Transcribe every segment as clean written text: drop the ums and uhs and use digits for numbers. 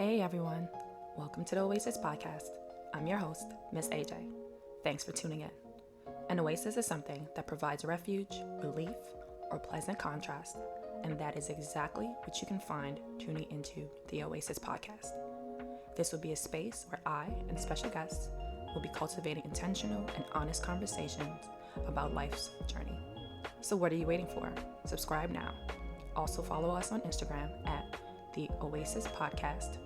Hey everyone, welcome to the Oasis podcast. I'm your host, Miss AJ. Thanks for tuning in. An oasis is something that provides refuge, relief, or pleasant contrast, and that is exactly what you can find tuning into the Oasis podcast. This will be a space where I and special guests will be cultivating intentional and honest conversations about life's journey. So what are you waiting for? Subscribe now. Also follow us on Instagram at the Oasis Podcast.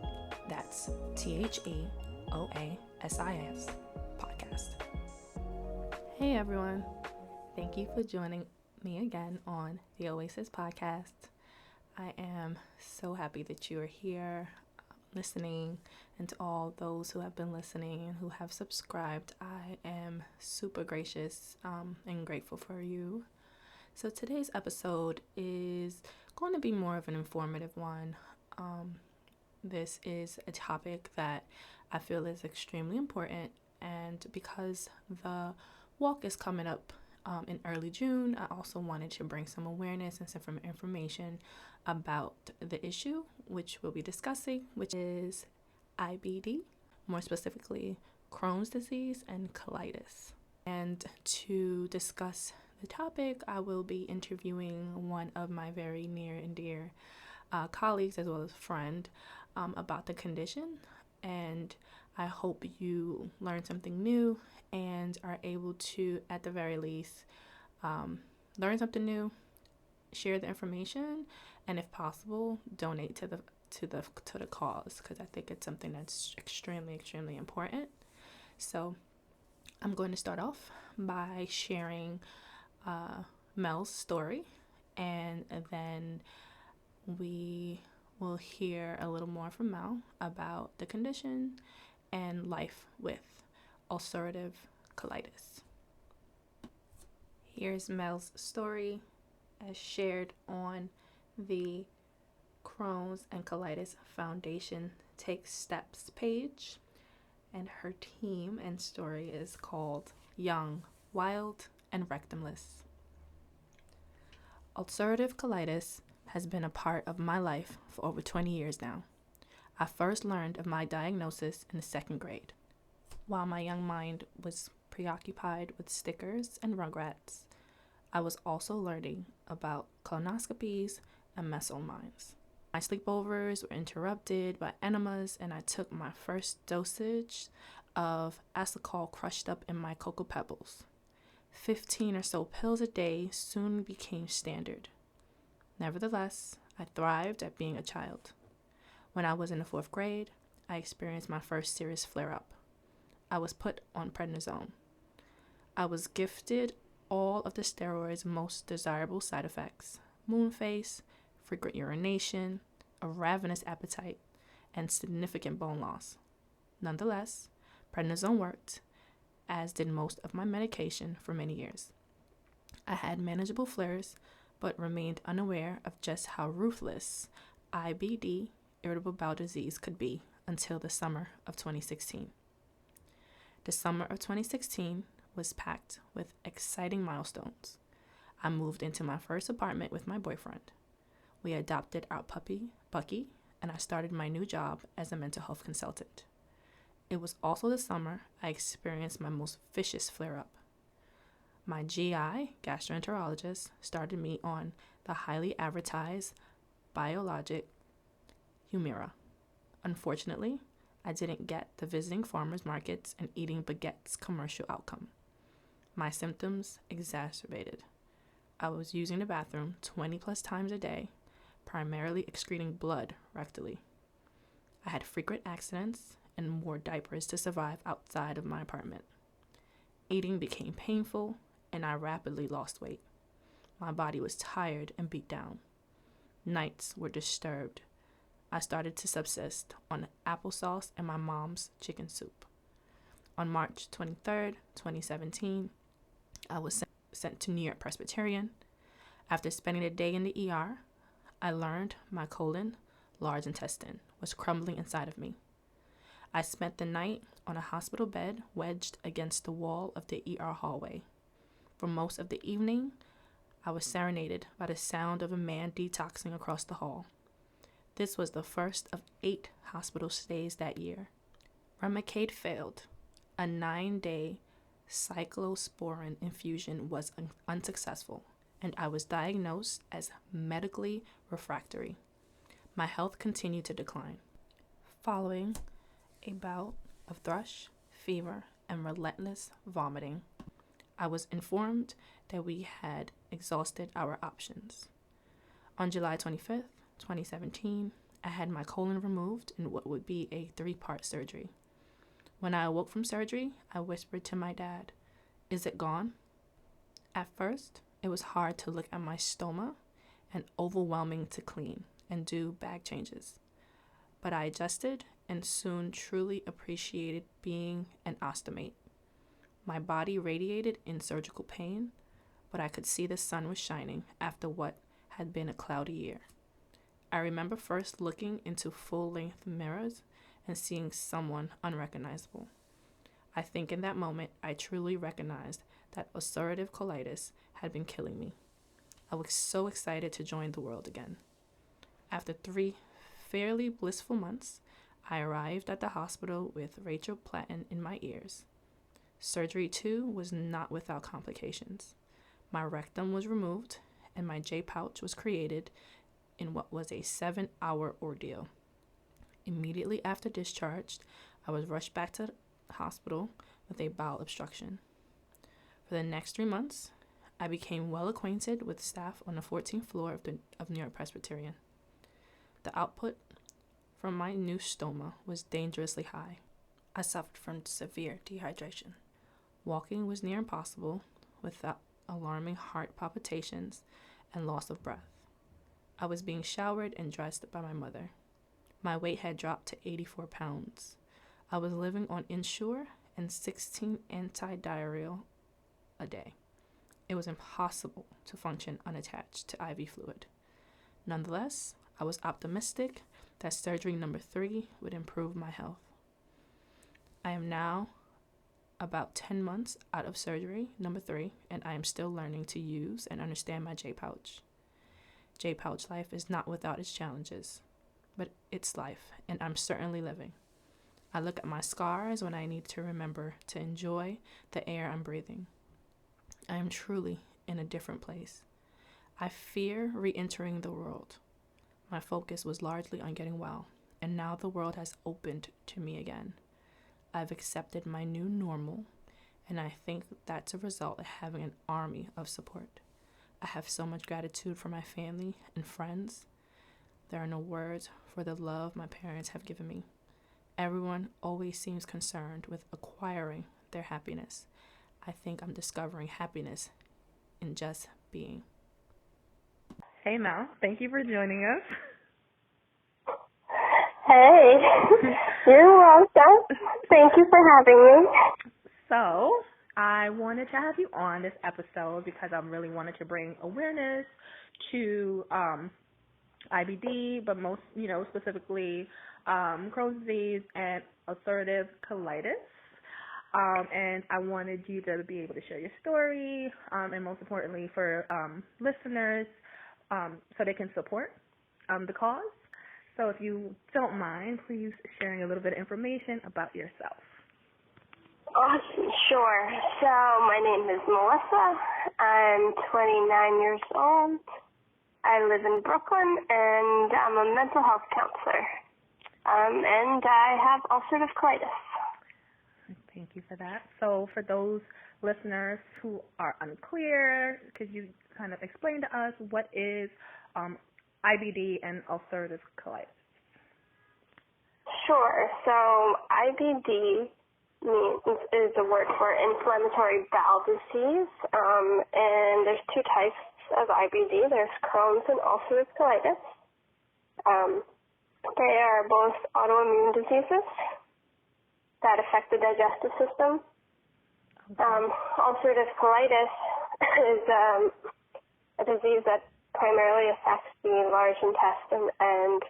That's TheOasis Podcast. Hey everyone. Thank you for joining me again on the Oasis Podcast. I am so happy that you are here listening, and to all those who have been listening and who have subscribed, I am super gracious and grateful for you. So today's episode is going to be more of an informative one. This is a topic that I feel is extremely important, and because the walk is coming up in early June, I also wanted to bring some awareness and some information about the issue which we'll be discussing, which is IBD, more specifically Crohn's disease and colitis. And to discuss the topic, I will be interviewing one of my very near and dear colleagues as well as friend about the condition, and I hope you learn something new and are able to, at the very least, learn something new, share the information, and if possible, donate to the cause, because I think it's something that's extremely important. So I'm going to start off by sharing Mel's story, and then we will hear a little more from Mel about the condition and life with ulcerative colitis. Here's Mel's story as shared on the Crohn's and Colitis Foundation Take Steps page, and her team and story is called Young, Wild, and Rectumless. Ulcerative colitis has been a part of my life for over 20 years now. I first learned of my diagnosis in the second grade, while my young mind was preoccupied with stickers and rugrats. I was also learning about colonoscopies and mesalmines. My sleepovers were interrupted by enemas, and I took my first dosage of Asacol crushed up in my Cocoa Pebbles. 15 or so pills a day soon became standard. Nevertheless, I thrived at being a child. When I was in the 4th grade, I experienced my first serious flare-up. I was put on prednisone. I was gifted all of the steroids' most desirable side effects: moon face, frequent urination, a ravenous appetite, and significant bone loss. Nonetheless, prednisone worked, as did most of my medication for many years. I had manageable flares, but remained unaware of just how ruthless IBD, Irritable Bowel Disease, could be until the summer of 2016. The summer of 2016 was packed with exciting milestones. I moved into my first apartment with my boyfriend. We adopted our puppy, Bucky, and I started my new job as a mental health consultant. It was also the summer I experienced my most vicious flare-up. My GI, gastroenterologist, started me on the highly advertised biologic Humira. Unfortunately, I didn't get the visiting farmers markets and eating baguettes commercial outcome. My symptoms exacerbated. I was using the bathroom 20 plus times a day, primarily excreting blood rectally. I had frequent accidents and wore diapers to survive outside of my apartment. Eating became painful, and I rapidly lost weight. My body was tired and beat down. Nights were disturbed. I started to subsist on applesauce and my mom's chicken soup. On March 23rd, 2017, I was sent to New York Presbyterian. After spending a day in the ER, I learned my colon, large intestine, was crumbling inside of me. I spent the night on a hospital bed wedged against the wall of the ER hallway. For most of the evening, I was serenaded by the sound of a man detoxing across the hall. This was the first of 8 hospital stays that year. Remicade failed. A 9-day cyclosporin infusion was unsuccessful, and I was diagnosed as medically refractory. My health continued to decline. Following a bout of thrush, fever, and relentless vomiting, I was informed that we had exhausted our options. On July 25th, 2017, I had my colon removed in what would be a 3-part surgery. When I awoke from surgery, I whispered to my dad, "Is it gone?" At first, it was hard to look at my stoma and overwhelming to clean and do bag changes. But I adjusted and soon truly appreciated being an ostomate. My body radiated in surgical pain, but I could see the sun was shining after what had been a cloudy year. I remember first looking into full-length mirrors and seeing someone unrecognizable. I think in that moment, I truly recognized that ulcerative colitis had been killing me. I was so excited to join the world again. After 3 fairly blissful months, I arrived at the hospital with Rachel Platten in my ears. Surgery 2 was not without complications. My rectum was removed, and my J-pouch was created in what was a 7-hour ordeal. Immediately after discharge, I was rushed back to the hospital with a bowel obstruction. For the next 3 months, I became well acquainted with staff on the 14th floor of New York Presbyterian. The output from my new stoma was dangerously high. I suffered from severe dehydration. Walking was near impossible without alarming heart palpitations and loss of breath. I was being showered and dressed by my mother. My weight had dropped to 84 pounds. I was living on Ensure and 16 antidiarrheal a day. It was impossible to function unattached to IV fluid. Nonetheless, I was optimistic that surgery number 3 would improve my health. I am now about 10 months out of surgery number 3, and I am still learning to use and understand my J-pouch. J-pouch life is not without its challenges, but it's life, and I'm certainly living. I look at my scars when I need to remember to enjoy the air I'm breathing. I am truly in a different place. I fear re-entering the world. My focus was largely on getting well, and now the world has opened to me again. I've accepted my new normal, and I think that's a result of having an army of support. I have so much gratitude for my family and friends. There are no words for the love my parents have given me. Everyone always seems concerned with acquiring their happiness. I think I'm discovering happiness in just being. Hey Mel, thank you for joining us. Hey, you're welcome. Thank you for having me. So, I wanted to have you on this episode because I really wanted to bring awareness to IBD, but most, specifically Crohn's disease and ulcerative colitis. And I wanted you to be able to share your story, and most importantly for listeners, so they can support the cause. So if you don't mind, please sharing a little bit of information about yourself. Awesome, sure. So my name is Melissa. I'm 29 years old. I live in Brooklyn, and I'm a mental health counselor. And I have ulcerative colitis. Thank you for that. So for those listeners who are unclear, could you kind of explain to us what is IBD and ulcerative colitis? Sure. So IBD is a word for Inflammatory Bowel Disease, and there's 2 types of IBD. There's Crohn's and ulcerative colitis. They are both autoimmune diseases that affect the digestive system. Okay. Ulcerative colitis is a disease that primarily affects the large intestine and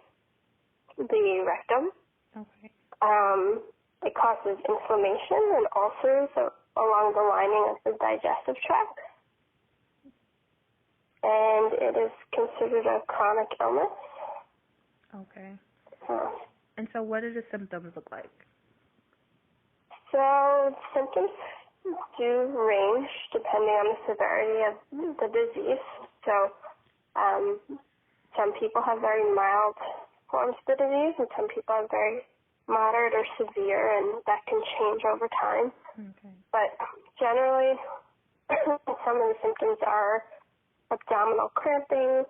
the rectum. Okay. It causes inflammation and ulcers along the lining of the digestive tract. And it is considered a chronic illness. Okay. Uh, And so what do the symptoms look like? so symptoms do range depending on the severity of the disease. So some people have very mild forms of the disease, and some people have very moderate or severe, and that can change over time. Okay. But generally, some of the symptoms are abdominal cramping,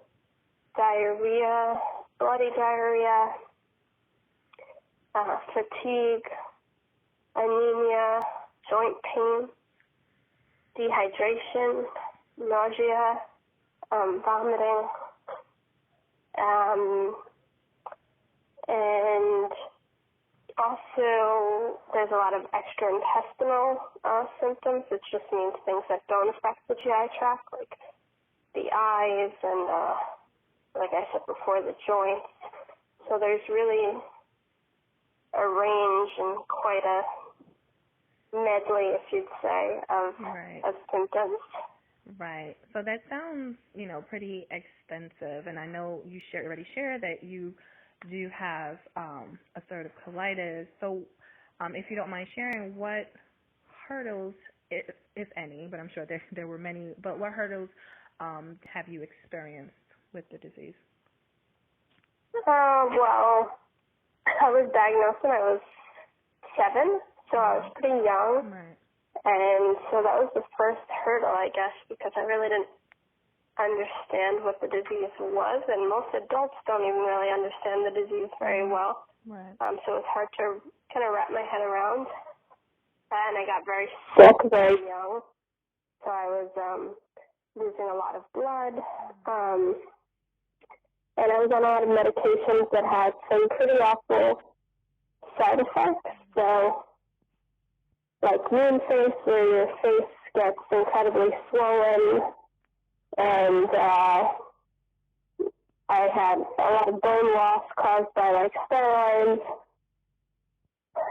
diarrhea, bloody diarrhea, fatigue, anemia, joint pain, dehydration, nausea, vomiting, and also there's a lot of extraintestinal symptoms, which just means things that don't affect the GI tract, like the eyes and, like I said before, the joints. So there's really a range and quite a medley, if you'd say, of symptoms. Right. So that sounds, pretty extensive, and I know you already shared that you do have ulcerative colitis. So if you don't mind sharing, what hurdles, if any, but I'm sure there were many, but what hurdles have you experienced with the disease? Well, I was diagnosed when I was 7, so I was pretty young. Right. And so that was the first hurdle, I guess, because I really didn't understand what the disease was, and most adults don't even really understand the disease very well. Right. So it's hard to kind of wrap my head around. And I got very sick very young, so I was losing a lot of blood. And I was on a lot of medications that had some pretty awful side effects. So, like moon face, where your face gets incredibly swollen, and I had a lot of bone loss caused by like steroids.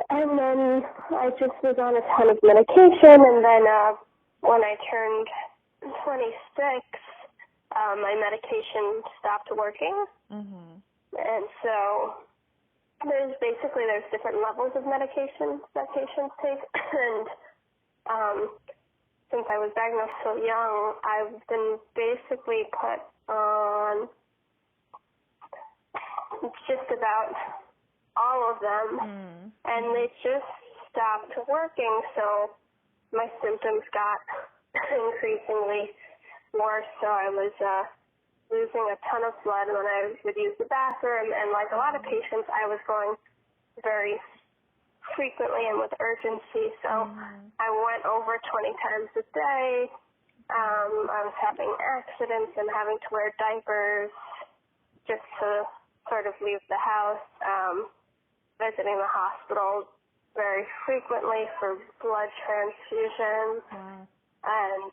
And then I just was on a ton of medication, and then when I turned 26, my medication stopped working. Mm-hmm. And so there's different levels of medication that patients take. And since I was diagnosed so young, I've been basically put on just about all of them, and they just stopped working, so my symptoms got increasingly worse. So I was losing a ton of blood when I would use the bathroom, and like a lot of patients, I was going very frequently and with urgency, so I went over 20 times a day. I was having accidents and having to wear diapers just to sort of leave the house, visiting the hospital very frequently for blood transfusions, and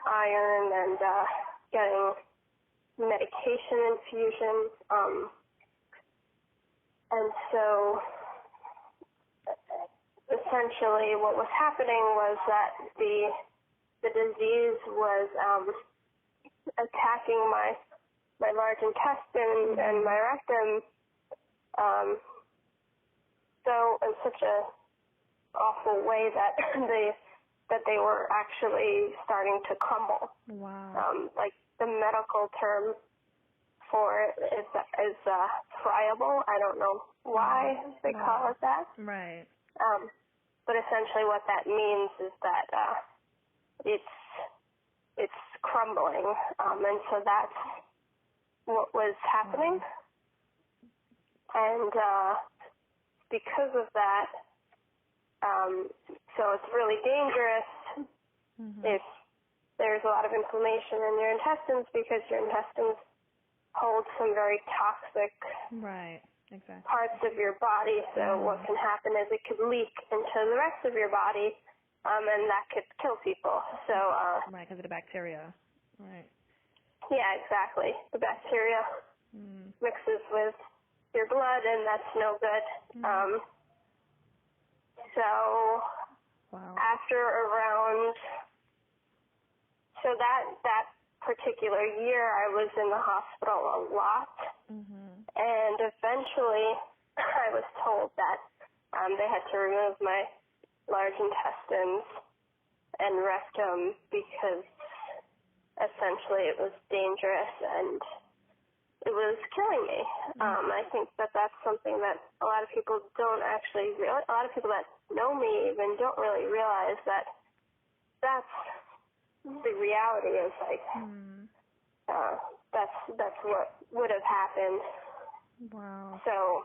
iron, and getting medication infusions. And so essentially what was happening was that the disease was attacking my large intestine and my rectum, so in such a awful way that they were actually starting to crumble. Wow. Like the medical term for it is friable. I don't know why they call it that. Right. But essentially what that means is that it's crumbling, and so that's what was happening. And because of that, so it's really dangerous if there's a lot of inflammation in your intestines, because your intestines hold some very toxic parts of your body. So what can happen is it could leak into the rest of your body, and that could kill people. So because of the bacteria. Right. Yeah, exactly. The bacteria mixes with your blood, and that's no good. So after around, so that particular year, I was in the hospital a lot, and eventually I was told that they had to remove my large intestines and rectum because essentially it was dangerous and it was killing me. I think that that's something that a lot of people don't actually realize. A lot of people that know me even don't really realize that that's the reality is like that's what would have happened. Wow. So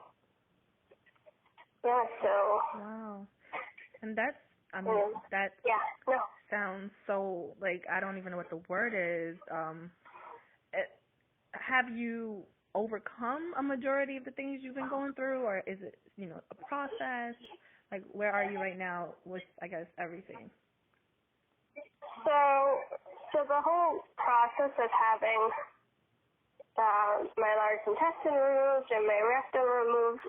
yeah, wow. And that's, I mean, that sounds so, like, I don't even know what the word is. Have you overcome a majority of the things you've been going through, or is it, you know, a process? Like, where are you right now with, I guess, everything? So the whole process of having my large intestine removed and my rectum removed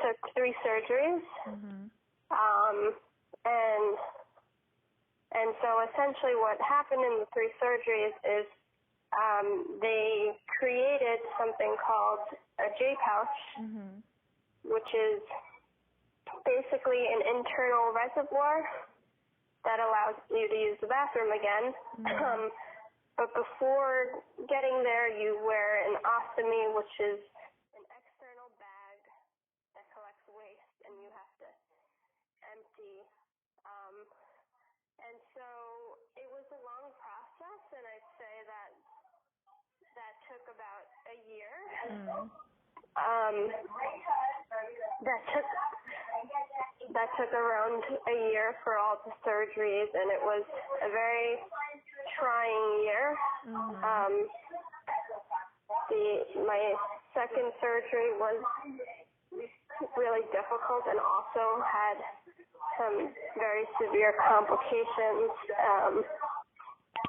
took 3 surgeries. And so essentially what happened in the 3 surgeries is they created something called a J pouch, which is basically an internal reservoir that allows you to use the bathroom again. But before getting there, you wear an ostomy, which is an external bag that collects waste, and you have to empty. And so it was a long process, and I'd say that took about a year. That took around a year for all the surgeries, and it was a very trying year. My second surgery was really difficult and also had some very severe complications.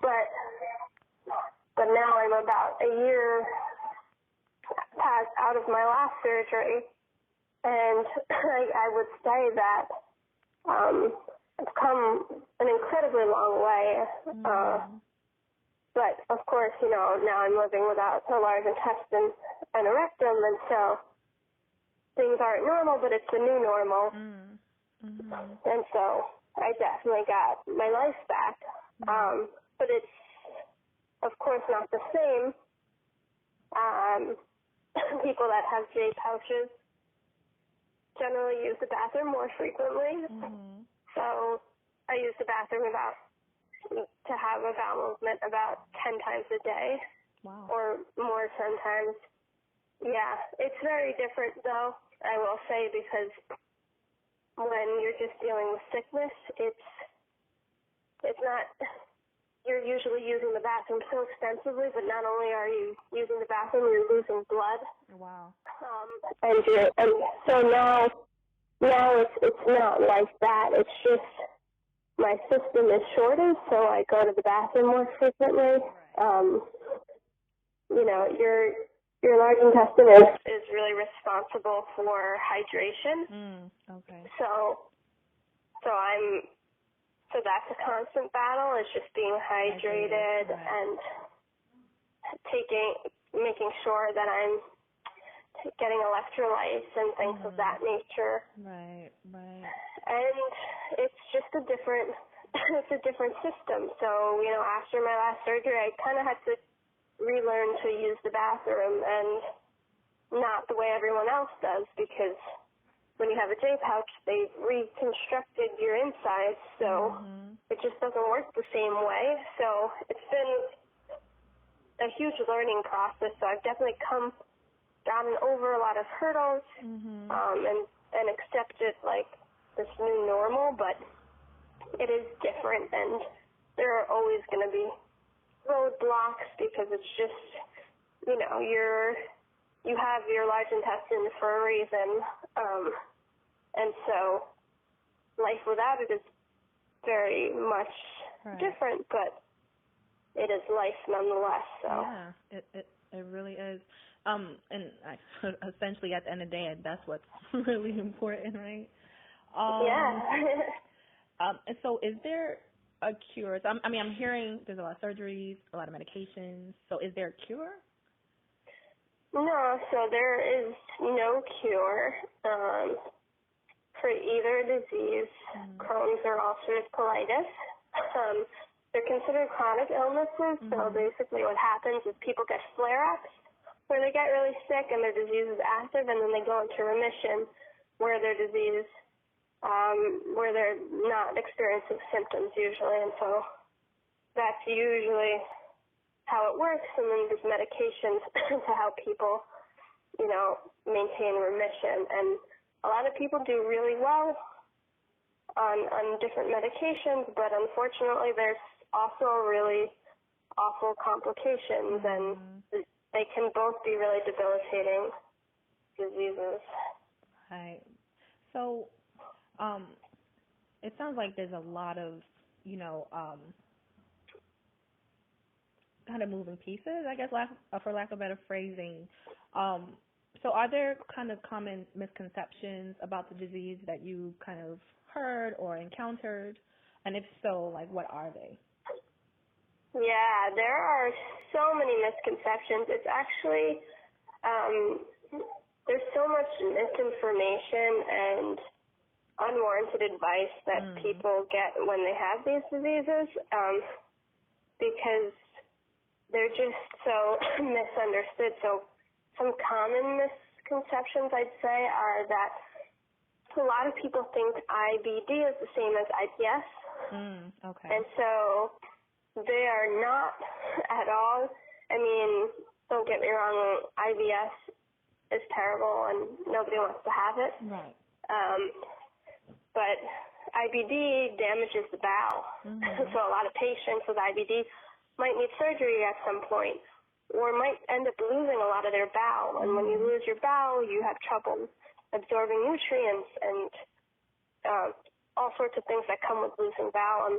But now I'm about a year past out of my last surgery, and I would say that I've come an incredibly long way. But of course, you know, now I'm living without a large intestine and a rectum, and so things aren't normal, but it's the new normal. And so I definitely got my life back. But it's, of course, not the same. People that have J pouches generally use the bathroom more frequently. So I use the bathroom to have a bowel movement about 10 times a day. Wow. Or more sometimes. Yeah, it's very different though, I will say, because when you're just dealing with sickness, it's not, you're usually using the bathroom so extensively, but not only are you using the bathroom, you're losing blood. Wow. And so now it's not like that. It's just my system is shortened, so I go to the bathroom more frequently. You know, your large intestine is really responsible for hydration. Okay. So that's a constant battle. It's just being hydrated and making sure that I'm getting electrolytes and things of that nature. Right. And it's just a different system. So, you know, after my last surgery, I kind of had to relearn to use the bathroom, and not the way everyone else does, because when you have a J pouch, they've reconstructed your insides, so it just doesn't work the same way. So it's been a huge learning process. So I've definitely gotten over a lot of hurdles, and accepted like this new normal, but it is different, and there are always going to be roadblocks because it's just, you know, you have your large intestine for a reason, and so life without it is very much different, but it is life nonetheless. So yeah, it really is. And essentially at the end of the day, that's what's really important, right? Yeah. And so is there a cure? So I'm hearing there's a lot of surgeries, a lot of medications. So is there a cure? No, so there is no cure for either disease, Crohn's or ulcerative colitis. They're considered chronic illnesses, so basically what happens is people get flare-ups where they get really sick and their disease is active, and then they go into remission where their disease, where they're not experiencing symptoms usually, and so that's usually how it works, and then there's medications to help people, maintain remission. And a lot of people do really well on different medications, but unfortunately there's also really awful complications, and they can both be really debilitating diseases. Right. So it sounds like there's a lot of, kind of moving pieces, I guess, for lack of better phrasing. So are there kind of common misconceptions about the disease that you kind of heard or encountered? And if so, like, what are they? Yeah, there are so many misconceptions. It's actually, there's so much misinformation and unwarranted advice that people get when they have these diseases, because they're just so misunderstood. So some common misconceptions, I'd say, are that a lot of people think IBD is the same as IBS. Okay. And so they are not at all. I mean, don't get me wrong, IBS is terrible and nobody wants to have it. Right. But IBD damages the bowel. So a lot of patients with IBD might need surgery at some point or might end up losing a lot of their bowel. And when you lose your bowel, you have trouble absorbing nutrients and all sorts of things that come with losing bowel. And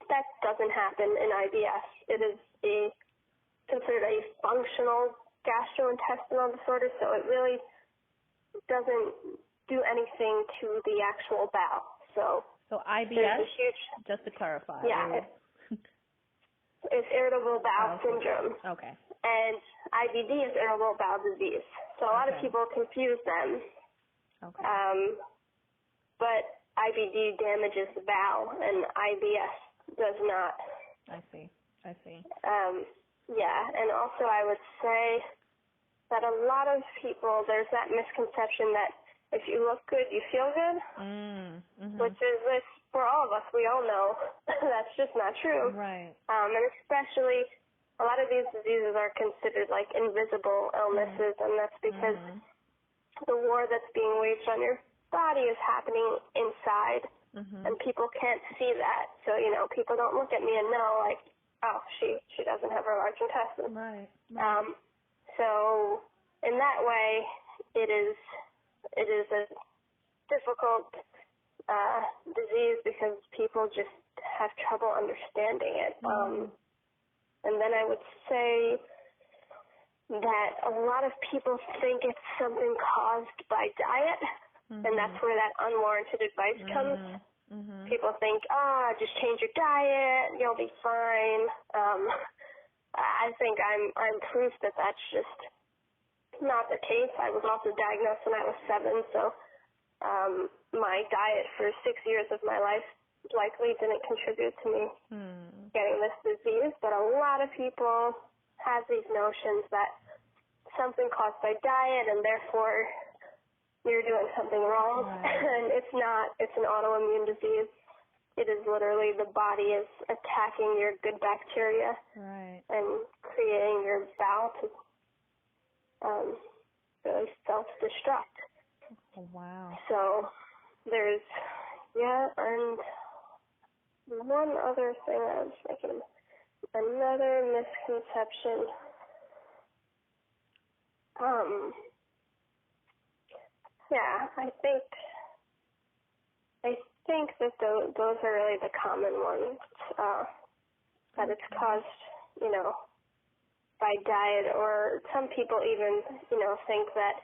that doesn't happen in IBS. It is considered a functional gastrointestinal disorder, so it really doesn't do anything to the actual bowel. So IBS, just to clarify. Yeah, it's irritable bowel syndrome. Okay. And IBD is irritable bowel disease. So a lot of people confuse them. Okay. But IBD damages the bowel, and IBS does not. I see. Yeah, and also I would say that a lot of people, there's that misconception that if you look good, you feel good, which is for all of us. We all know that's just not true. Right. And especially a lot of these diseases are considered like invisible illnesses, and that's because the war that's being waged on your body is happening inside, and people can't see that. So, people don't look at me and know, like, oh, she doesn't have her large intestine. Right. So in that way, it is a difficult disease because people just have trouble understanding it. And then I would say that a lot of people think it's something caused by diet, and that's where that unwarranted advice comes. People think, just change your diet, you'll be fine. I think I'm proof that that's just not the case. I was also diagnosed when I was 7, so my diet for 6 years of my life likely didn't contribute to me getting this disease. But a lot of people have these notions that something caused by diet and therefore you're doing something wrong. And it's not. It's an autoimmune disease. It is literally the body is attacking your good bacteria and creating your bowel to really self-destruct. Oh, wow. So there's, and one other thing I was thinking, another misconception. I think that those are really the common ones, that it's caused, by diet, or some people even, think that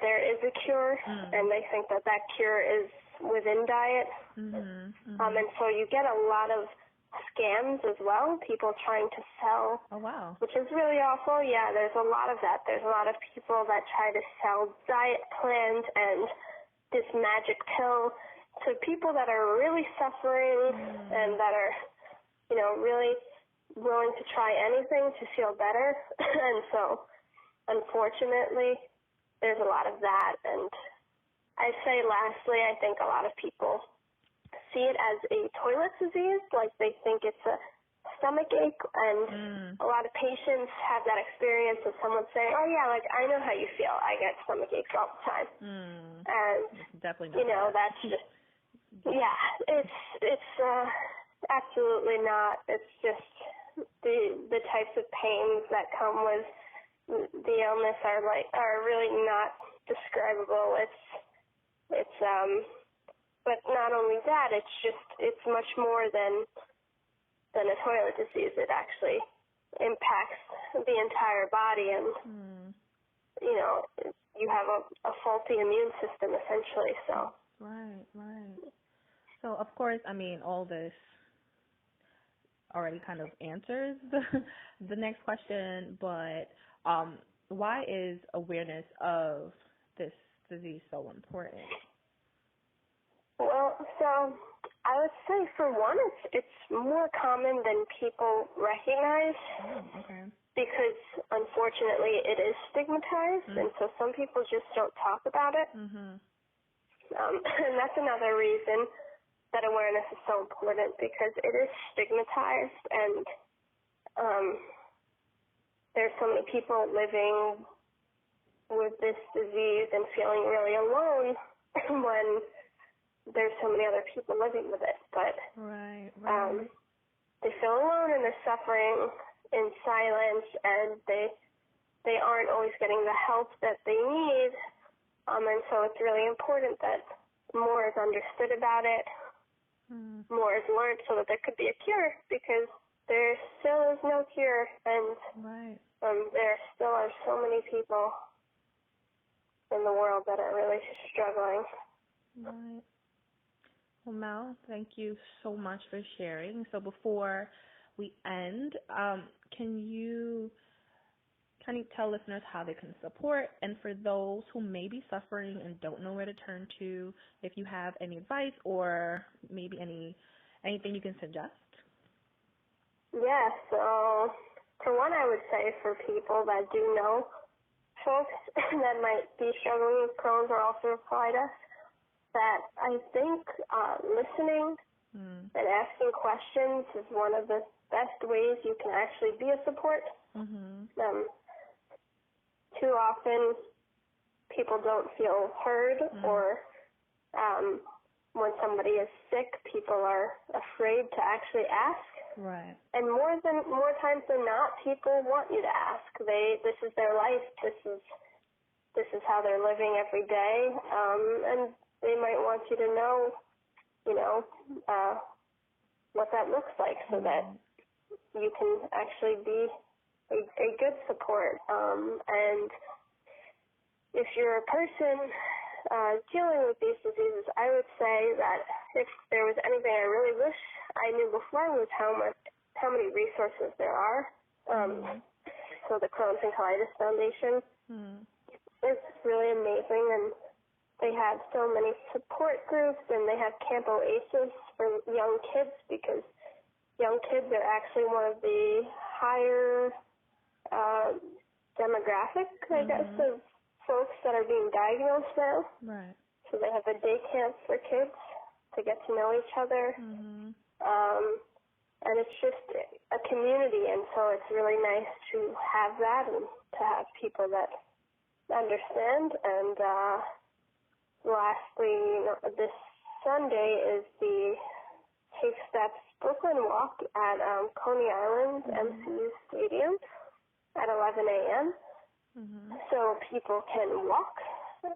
there is a cure, and they think that cure is within diet. And so you get a lot of scams as well, people trying to sell. Oh, wow. Which is really awful. Yeah, there's a lot of that. There's a lot of people that try to sell diet plans and this magic pill to people that are really suffering and that are, really willing to try anything to feel better. And so, unfortunately, there's a lot of that. And I'd say lastly, I think a lot of people see it as a toilet disease, like they think it's a stomach ache, and a lot of patients have that experience of someone saying, oh yeah, like I know how you feel, I get stomach aches all the time. And, it's definitely not that's just, it's absolutely not. It's just the types of pains that come with the illness are really not describable. It's but not only that, it's much more than a toilet disease. It actually impacts the entire body, and you have a faulty immune system essentially. So right. So of course, all this already kind of answers the next question, but why is awareness of this disease so important? Well, so I would say for one, it's more common than people recognize. Okay. Because unfortunately it is stigmatized, and so some people just don't talk about it. And that's another reason that awareness is so important, because it is stigmatized, and there's so many people living with this disease and feeling really alone when there's so many other people living with it. But they feel alone and they're suffering in silence, and they aren't always getting the help that they need. And so it's really important that more is understood about it, more is learned, so that there could be a cure, because there still is no cure, and there still are so many people in the world that are really struggling. Right. Well, Mel, thank you so much for sharing. So before we end, can you kind of tell listeners how they can support, and for those who may be suffering and don't know where to turn to, if you have any advice or maybe anything you can suggest? Yeah, so for one, I would say for people that do know folks that might be struggling with Crohn's or ulcerative colitis, that I think listening and asking questions is one of the best ways you can actually be a support. Too often, people don't feel heard, or when somebody is sick, people are afraid to actually ask. Right. And more times than not, people want you to ask. This is their life. This is how they're living every day, and they might want you to know, what that looks like, so that you can actually be a good support. And if you're a person dealing with these diseases, I would say that if there was anything I really wish I knew before, was how many resources there are. So the Crohn's and Colitis Foundation is really amazing, and they have so many support groups, and they have Camp Oasis for young kids, because young kids are actually one of the higher demographic, I guess, of folks that are being diagnosed now. Right. So they have a day camp for kids to get to know each other. And it's just a community, and so it's really nice to have that and to have people that understand. And lastly, this Sunday is the Take Steps Brooklyn Walk at Coney Island MC Stadium at 11 a.m. So people can walk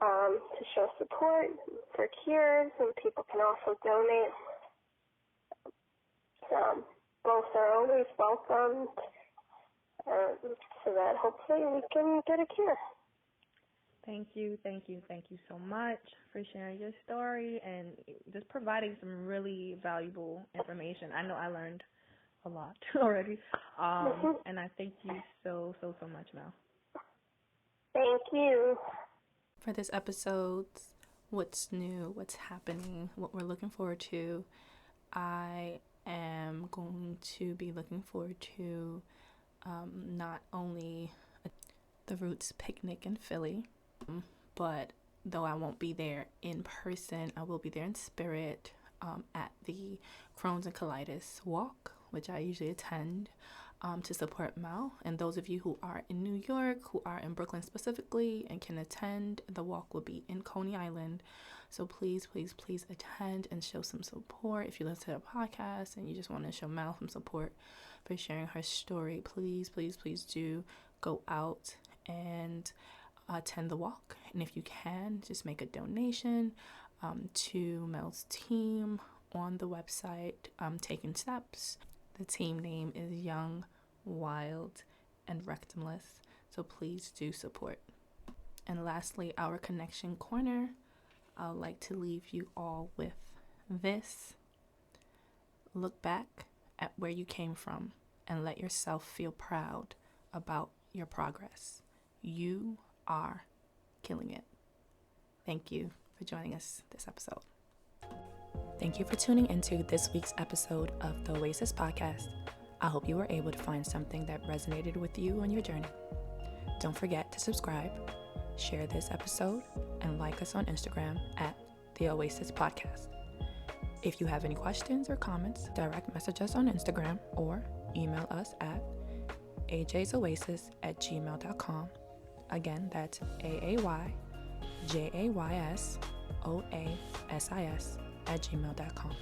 to show support for cures, and people can also donate. Both are always welcomed, so that hopefully we can get a cure. Thank you so much for sharing your story and just providing some really valuable information. I know I learned a lot already, and I thank you so much, Mel. Thank you. For this episode, what's new, what's happening, what we're looking forward to, I am going to be looking forward to not only the Roots picnic in Philly, but though I won't be there in person, I will be there in spirit at the Crohn's and Colitis walk, which I usually attend to support Mel. And those of you who are in New York, who are in Brooklyn specifically and can attend, the walk will be in Coney Island. So please attend and show some support. If you listen to the podcast and you just want to show Mel some support for sharing her story, please do go out and attend the walk. And if you can, just make a donation to Mel's team on the website, Taking Steps. The team name is Young, Wild, and Rectumless. So please do support. And lastly, our connection corner. I'd like to leave you all with this. Look back at where you came from and let yourself feel proud about your progress. You are killing it. Thank you for joining us this episode. Thank you for tuning into this week's episode of the Oasis Podcast. I hope you were able to find something that resonated with you on your journey. Don't forget to subscribe, share this episode, and like us on Instagram at the Oasis Podcast. If you have any questions or comments, direct message us on Instagram or email us at ajaysoasis@gmail.com. Again, that's AAYJAYSOASIS@gmail.com.